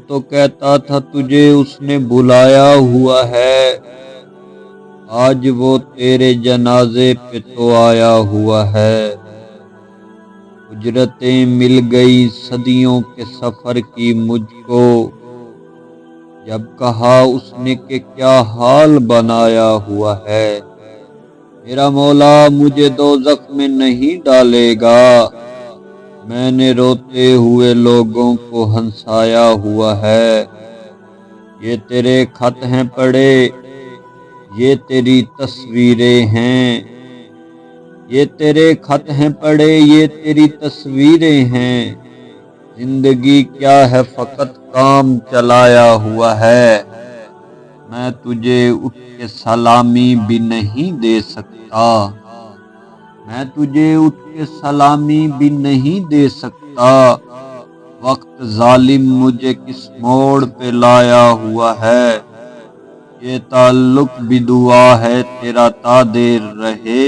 تو کہتا تھا تجھے اس نے بلایا ہوا ہے، آج وہ تیرے جنازے پہ تو آیا ہوا ہے۔ اجرتیں مل گئی صدیوں کے سفر کی مجھ کو، جب کہا اس نے کہ کیا حال بنایا ہوا ہے۔ میرا مولا مجھے دوزخ میں نہیں ڈالے گا، میں نے روتے ہوئے لوگوں کو ہنسایا ہوا ہے۔ یہ تیرے خط ہیں پڑے، یہ تیری تصویریں ہیں، یہ تیرے خط ہیں پڑے، یہ تیری تصویریں ہیں۔ زندگی کیا ہے فقط کام چلایا ہوا ہے، میں تجھے اٹھ کے سلامی بھی نہیں دے سکتا، میں تجھے اٹھ کے سلامی بھی نہیں دے سکتا۔ وقت ظالم مجھے کس موڑ پہ لایا ہوا ہے، یہ تعلق بھی دعا ہے تیرا تا دیر رہے۔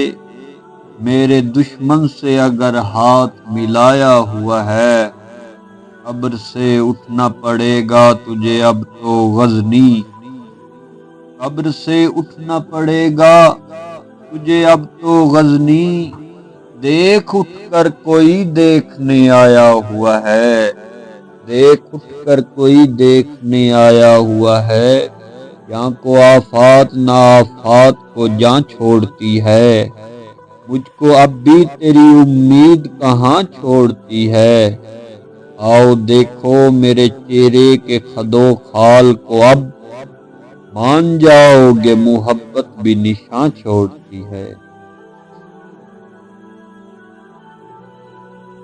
میرے دشمن سے اگر ہاتھ ملایا ہوا ہے، قبر سے اٹھنا پڑے گا تجھے اب تو غزنی، قبر سے اٹھنا پڑے گا تجھے اب تو غزنی۔ دیکھ اٹھ کر کوئی دیکھنے آیا ہوا ہے، دیکھ اٹھ کر کوئی دیکھنے آیا ہوا ہے۔ یہاں کو آفات نا آفات کو جاں چھوڑتی ہے، مجھ کو اب بھی تیری امید کہاں چھوڑتی ہے۔ آؤ دیکھو میرے چہرے کے خد و خال کو، اب مان جاؤ گے محبت بھی نشاں چھوڑتی ہے۔